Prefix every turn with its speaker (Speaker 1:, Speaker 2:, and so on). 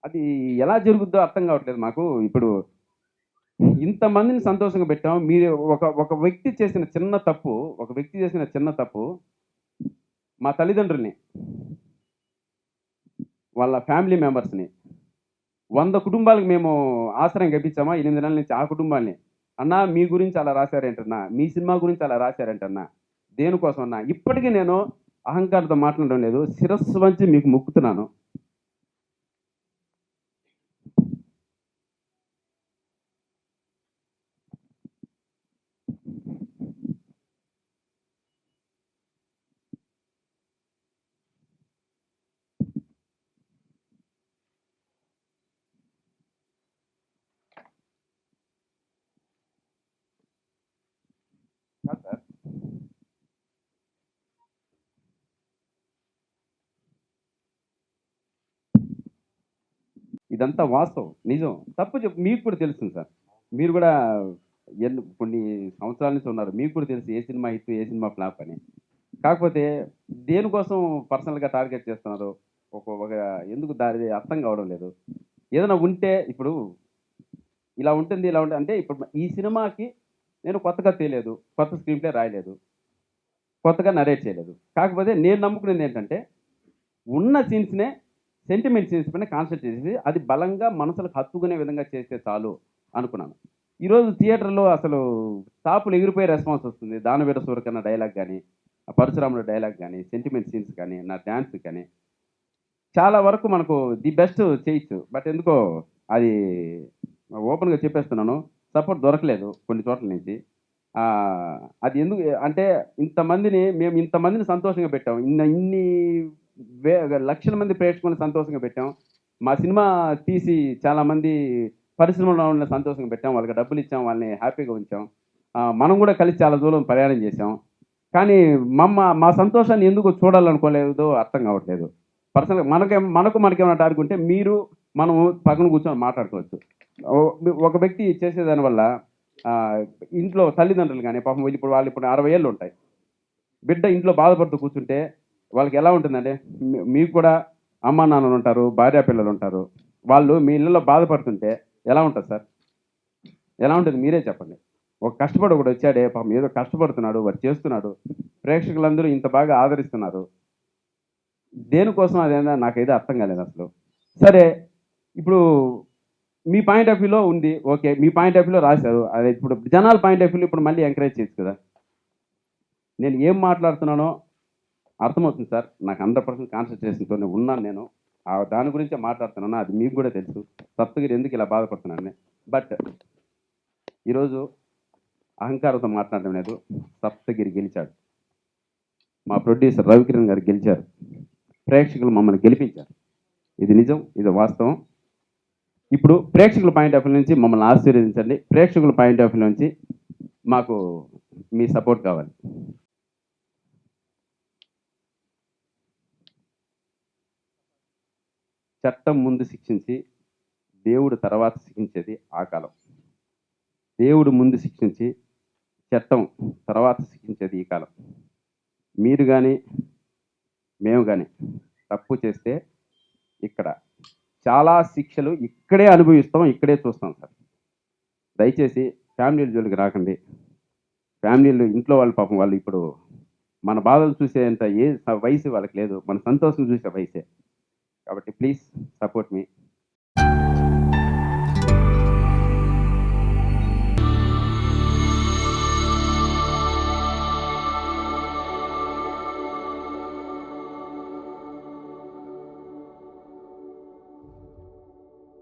Speaker 1: అది ఎలా జరుగుద్దో అర్థం కావట్లేదు మాకు. ఇప్పుడు ఇంతమందిని సంతోషంగా పెట్టాం. మీరు ఒక ఒక వ్యక్తి చేసిన చిన్న తప్పు, ఒక వ్యక్తి చేసిన చిన్న తప్పు మా తల్లిదండ్రుల్ని, వాళ్ళ ఫ్యామిలీ మెంబర్స్‌ని 100 కుటుంబాలకు మేము ఆశ్రయం కల్పించామా 8 నెలల నుంచి ఆ కుటుంబాల్ని. "అన్నా మీ గురించి అలా రాశారేంటన్నా? మీ సినిమా గురించి అలా రాశారేంటన్నా? దేనికోసం అన్నా?" ఇప్పటికి నేను అహంకారంతో మాట్లాడడం లేదు. శిరస్సు వంచి మీకు మొక్కుతున్నాను. కాదు సార్. ఇదంతా వాస్తవం. నిజం. తప్పు మీకు కూడా తెలుస్తుంది సార్. మీరు కూడా కొన్ని సంవత్సరాల నుంచి ఉన్నారు. మీకు కూడా తెలుసు ఏ సినిమా హిట్, ఏ సినిమా ఫ్లాప్ అని. కాకపోతే దేనికోసం పర్సనల్‌గా టార్గెట్ చేస్తున్నారో, ఒక ఎందుకు దారి అర్థం కావడం లేదు. ఏదైనా ఉంటే ఇప్పుడు ఇలా ఉంటుంది, ఇలా ఉంటుంది అంటే ఇప్పుడు ఈ సినిమాకి నేను కొత్తగా తేలేదు. కొత్త స్క్రీన్ ప్లే రాయలేదు. కొత్తగా నరేట్ చేయలేదు. కాకపోతే నేను నమ్ముకునేది ఏంటంటే, ఉన్న సీన్స్‌నే సెంటిమెంట్ సీన్స్ పైన కాన్సంట్రేట్ చేసి, అది బలంగా మనసులకు హత్తుకునే విధంగా చేస్తే చాలు అనుకున్నాను. ఈరోజు థియేటర్‌లో అసలు టాపులు ఎగిరిపోయే రెస్పాన్స్ వస్తుంది. 'దానవీర సూరకర్ణ' డైలాగ్ గాని, ఆ 'పరశురాముడు' డైలాగ్ గాని, సెంటిమెంట్ సీన్స్ గాని, నా డాన్స్ గాని, చాలా వరకు మనకు ది బెస్ట్ చేయొచ్చు. బట్ ఎందుకో అది ఓపెన్‌గా చెప్పేస్తున్నాను. సపోర్ట్ దొరకలేదు కొన్ని చోట్ల నుంచి. అది ఎందుకు అంటే మేము ఇంతమందిని సంతోషంగా పెట్టాం. ఇన్ని వే లక్షల మంది ప్రేక్షకులను సంతోషంగా పెట్టాం. మా సినిమా తీసి చాలామంది పరిశ్రమలో వాళ్ళని సంతోషంగా పెట్టాం. వాళ్ళకి డబ్బులిచ్చాం. వాళ్ళని హ్యాపీగా ఉంచాం. మనం కూడా కలిసి చాలా దూరం ప్రయాణం చేశాం. కానీ మా సంతోషాన్ని ఎందుకు చూడాలనుకోలేదో అర్థం కావట్లేదు. పర్సనల్‌గా మనకేమైనా టార్గెట్ ఉంటే మీరు, మనము పక్కన కూర్చొని మాట్లాడుకోవచ్చు. ఒక వ్యక్తి చేసేదాని వల్ల ఆహ్, ఇంట్లో తల్లిదండ్రులు గాని పాపం ఇప్పుడు వాళ్ళు 60 ఏళ్ళు ఉంటాయి. బిడ్డ ఇంట్లో బాధపడుతూ కూర్చుంటే వాళ్ళకి ఎలా ఉంటుందంటే మీకు కూడా అమ్మా నాన్నలు ఉంటారు, భార్య పిల్లలు ఉంటారు. వాళ్ళు మీ ఇళ్ళలో బాధపడుతుంటే ఎలా ఉంటది సార్? ఎలా ఉంటుంది మీరే చెప్పండి. ఒక కష్టపడి ఒకడొచ్చాడే పాపం ఏదో కష్టపడుతున్నాడు, వాడు చేస్తున్నాడు. ప్రేక్షకులందరూ ఇంత బాగా ఆదరిస్తున్నారు. దేనికోసం అదేందో నాకైతే అర్థం కాలేదసలు. సరే, ఇప్పుడు మీ పాయింట్ ఆఫ్ వ్యూలో ఉంది. ఓకే. మీ పాయింట్ ఆఫ్ వ్యూలో రాశారు. అదే ఇప్పుడు జనాల పాయింట్ ఆఫ్ వ్యూలో ఇప్పుడు మళ్ళీ ఎంకరేజ్ చేయొచ్చు కదా! నేను ఏం మాట్లాడుతున్నానో అర్థమవుతుంది సార్. నాకు 100% కాన్సంట్రేషన్‌తోనే ఉన్నాను నేను. దాని గురించే మాట్లాడుతున్నాను. అది మీకు కూడా తెలుసు. సప్తగిరి ఎందుకు ఇలా బాధపడుతున్నానని. బట్ ఈరోజు అహంకారంతో మాట్లాడడం లేదు. సప్తగిరి గెలిచాడు. మా ప్రొడ్యూసర్ రవికిరణ్ గారు గెలిచారు. ప్రేక్షకులు మమ్మల్ని గెలిపించారు. ఇది నిజం. ఇది వాస్తవం. ఇప్పుడు ప్రేక్షకుల పాయింట్ ఆఫ్ వ్యూ నుంచి మమ్మల్ని ఆశీర్వదించండి. ప్రేక్షకుల పాయింట్ ఆఫ్ వ్యూ నుంచి మాకు మీ సపోర్ట్ కావాలి. చట్టం ముందు శిక్షించి, దేవుడు తర్వాత శిక్షించేది ఆ కాలం. దేవుడు ముందు శిక్షించి, చట్టం తర్వాత శిక్షించేది ఈ కాలం. మీరు గాని, మేము గాని తప్పు చేస్తే ఇక్కడ చాలా శిక్షలు ఇక్కడే అనుభవిస్తాం, ఇక్కడే చూస్తాం సార్. దయచేసి ఫ్యామిలీల జోలికి రాకండి. ఫ్యామిలీలు ఇంట్లో వాళ్ళు పాపం వాళ్ళు ఇప్పుడు మన బాధలు చూసేంత వయసు వాళ్ళకి లేదు. మన సంతోషం చూసే వయసే. కాబట్టి ప్లీజ్ సపోర్ట్ మీ.